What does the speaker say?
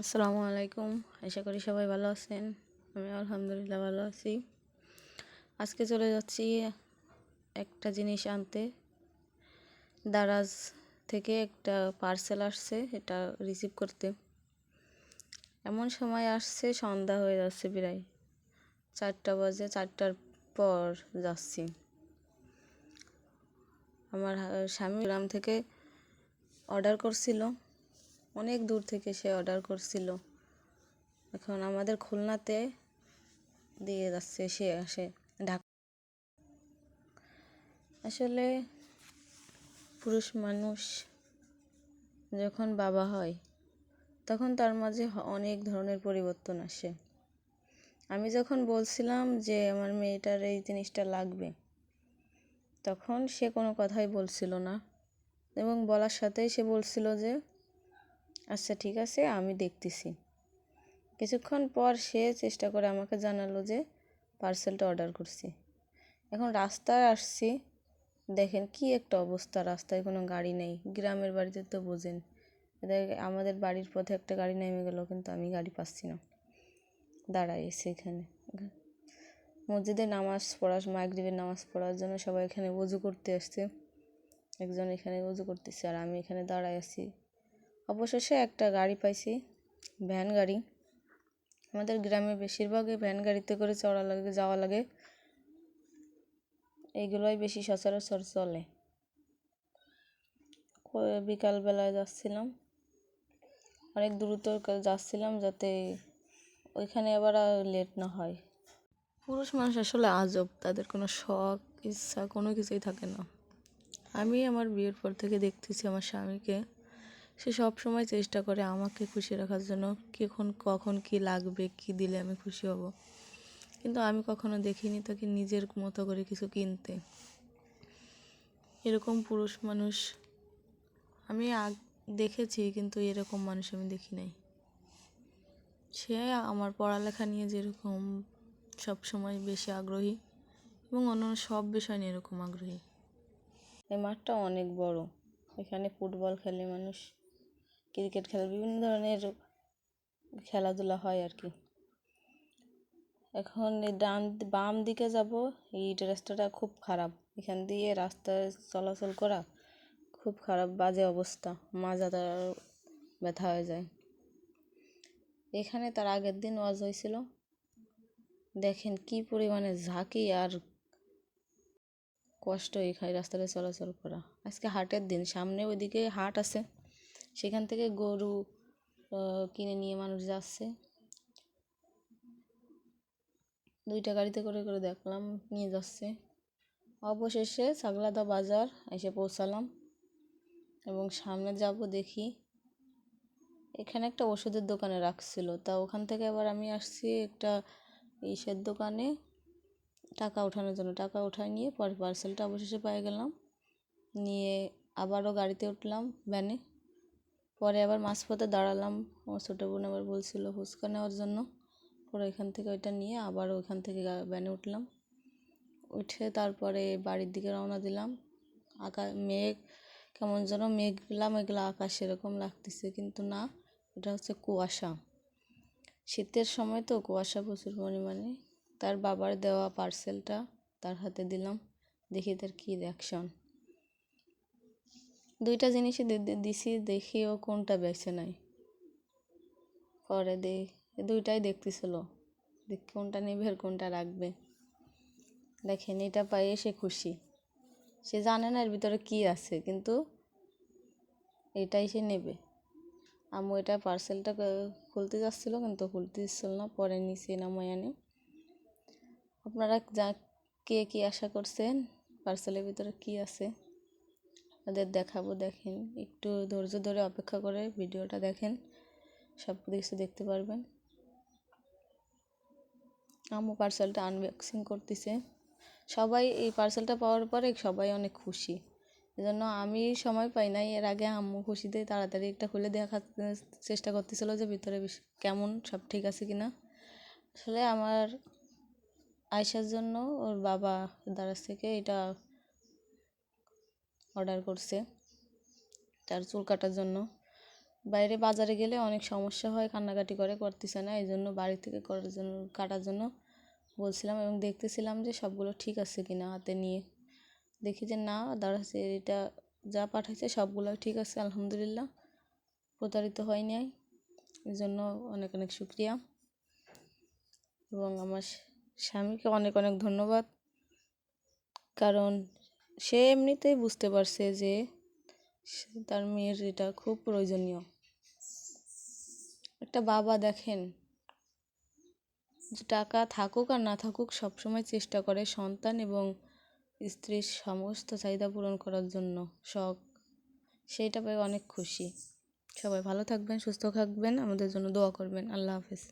আসসালামু আলাইকুম। আশা করি সবাই ভালো আছেন। আমি আলহামদুলিল্লাহ ভালো আছি। আজকে চলে যাচ্ছি একটা জিনিস আনতে। দারাজ থেকে একটা পার্সেল আসছে, এটা রিসিভ করতে। এমন সময় আসছে, সন্ধ্যা হয়ে যাচ্ছে প্রায় 4টা বাজে। 4টার পর যাচ্ছি। আমার স্বামী গ্রাম থেকে অর্ডার করছিল, অনেক দূর থেকে সে অর্ডার করছিল। এখন আমাদের খুলনাতে দিয়ে যাচ্ছে, সে আসে ঢাকা। আসলে পুরুষ মানুষ যখন বাবা হয় তখন তার মাঝে অনেক ধরনের পরিবর্তন আসে। আমি যখন বলছিলাম যে আমার মেয়েটার এই জিনিসটা লাগবে, তখন সে কোনো কথাই বলছিল না, এবং বলার সাথেই সে বলছিল যে আচ্ছা ঠিক আছে, আমি দেখতেছি। কিছুক্ষণ পর সে চেষ্টা করে আমাকে জানালো যে পার্সেলটা অর্ডার করছি। এখন রাস্তায় আসছি, দেখেন কি একটা অবস্থা, রাস্তায় কোনো গাড়ি নেই। গ্রামের বাড়িতে তো বোঝেন, আমাদের বাড়ির পথে একটা গাড়ি নেমে গেল, কিন্তু আমি গাড়ি পাচ্ছি না। দাঁড়াই এসে এখানে মসজিদে নামাজ পড়া, মাগরিবের নামাজ পড়ার জন্য সবাই এখানে ওযু করতে আসছে। একজন এখানে ওযু করতেছে আর আমি এখানে দাঁড়াই আছি। অবশেষে একটা গাড়ি পাইছি, ভ্যান গাড়ি। আমাদের গ্রামে বেশিরভাগই ভ্যান গাড়িতে করে যাওয়া লাগে, এইগুলোই বেশি সচরাচর চলে। বিকালবেলায় যাচ্ছিলাম, অনেক দ্রুত যাচ্ছিলাম যাতে ওইখানে আবার লেট না হয়। পুরুষ মানুষ আসলে আজব, তাদের কোনো শখ ইচ্ছা কোনো কিছুই থাকে না। আমি আমার বিয়ের পর থেকে দেখতেছি আমার স্বামীকে, সে সব সময় চেষ্টা করে আমাকে খুশি রাখার জন্য, কখন কি লাগবে, কি দিলে আমি খুশি হব। কিন্তু আমি কখনো দেখিনি তাকে নিজের মতো করে কিছু কিনতে। এরকম পুরুষ মানুষ আমি দেখেছি, কিন্তু এরকম মানুষ আমি দেখি নাই। সে আমার পড়ালেখা নিয়ে যেরকম সব সময় বেশি আগ্রহী, এবং অন্যান্য সব বিষয় নিয়ে এরকম আগ্রহী। এই মাঠটা অনেক বড়, এখানে ফুটবল খেলে মানুষ, ক্রিকেট খেলে, বিভিন্ন ধরনের খেলাধুলা হয় আর কি। এখন বাম দিকে যাব, এই রাস্তাটা খুব খারাপ, এখান দিয়ে রাস্তায় চলাচল করা খুব খারাপ, বাজে অবস্থা, মাজাটা ব্যথা হয়ে যায়। এখানে তার আগের দিন ওয়াজ হয়েছিল, দেখেন কি পরিমাণে ঝাঁকি আর কষ্ট এখানে রাস্তাটা চলাচল করা। আজকে হাটের দিন, সামনে ওইদিকে হাট আছে, সেখান থেকে গরু কিনে নিয়ে মানুষ যাচ্ছে। 2টা গাড়িতে করে করে দেখলাম নিয়ে যাচ্ছে। অবশেষে ছাগলাদা বাজার এসে পৌঁছালাম, এবং সামনে যাব দেখি এখানে একটা ওষুধের দোকানে রাখছিল, তা ওখান থেকে আবার আমি আসছি একটা ইসের দোকানে টাকা ওঠানোর জন্য। টাকা উঠায় নিয়ে পরে পার্সেলটা অবশেষে পেয়ে গেলাম, নিয়ে আবারও গাড়িতে উঠলাম, ভ্যানে। পরে আবার মাঝপথে দাঁড়ালাম, আমার ছোটো বোন আবার বলছিল ফুচকা নেওয়ার জন্য। পরে এখান থেকে ওইটা নিয়ে আবারও ওইখান থেকে ভ্যানে উঠলাম, উঠে তারপরে বাড়ির দিকে রওনা দিলাম। মেঘ কেমন যেন মেঘলা মেঘলা আকাশ এরকম লাগতেছে, কিন্তু না, এটা হচ্ছে কুয়াশা। শীতের সময় তো কুয়াশা প্রচুর পরিমাণে। তার বাবার দেওয়া পার্সেলটা তার হাতে দিলাম, দেখি তার কী রিয়াকশন। 2টা জিনিসই দিছি, দেখি ও কোনটা বেছে নেয়। পরে 2টাই দেখতেছিল, কোনটা নেবে আর কোনটা রাখবে। দেখেন এটা পাইয়ে সে খুশি, সে জানে না এর ভিতরে কী আছে, কিন্তু এটাই সে নেবে। আম্মু এটা পার্সেলটা খুলতে যাচ্ছিল, কিন্তু খুলতে দিচ্ছিল না, পরে নিচে নামাই আনে। আপনারা কে কী আশা করছেন পার্সেলের ভিতরে কী আছে তাদের দেখাবো, দেখেন, একটু ধৈর্য ধরে অপেক্ষা করে ভিডিওটা দেখেন, সব কিছু দেখতে পারবেন। আম্মু পার্সেলটা আনবক্সিং করতেছে। সবাই এই পার্সেলটা পাওয়ার পরে সবাই অনেক খুশি, এজন্য আমি সময় পাই নাই। এর আগে আম্মু খুশিতে তাড়াতাড়ি একটা খুলে দেখার চেষ্টা করতেছিল যে ভিতরে কেমন, সব ঠিক আছে কিনা। আসলে আমার আয়সার জন্য ওর বাবা দারাজ থেকে এটা অর্ডার করছে, তার চুল কাটার জন্য। বাইরে বাজারে গেলে অনেক সমস্যা হয়, কান্নাকাটি করতেছে না, এই জন্য বাড়ি থেকে কাটার জন্য বলছিলাম এবং দেখতেছিলাম যে সবগুলো ঠিক আছে কিনা হাতে নিয়ে। দেখি যে না, দাঁড়াচ্ছে, এটা যা পাঠাইছে সবগুলো ঠিক আছে, আলহামদুলিল্লাহ, প্রতারিত হয় নাই। এই জন্য অনেক অনেক শুক্রিয়া এবং আমার স্বামীকে অনেক অনেক ধন্যবাদ, কারণ সে এমনিতেই বুঝতে পারছে যে তার মেয়ের এটা খুব প্রয়োজনীয়। একটা বাবা দেখেন, যে টাকা থাকুক আর না থাকুক সবসময় চেষ্টা করে সন্তান এবং স্ত্রীর সমস্ত চাহিদা পূরণ করার জন্য, শখ, সেইটা পেয়ে অনেক খুশি। সবাই ভালো থাকবেন, সুস্থ থাকবেন, আমাদের জন্য দোয়া করবেন। আল্লাহ হাফেজ।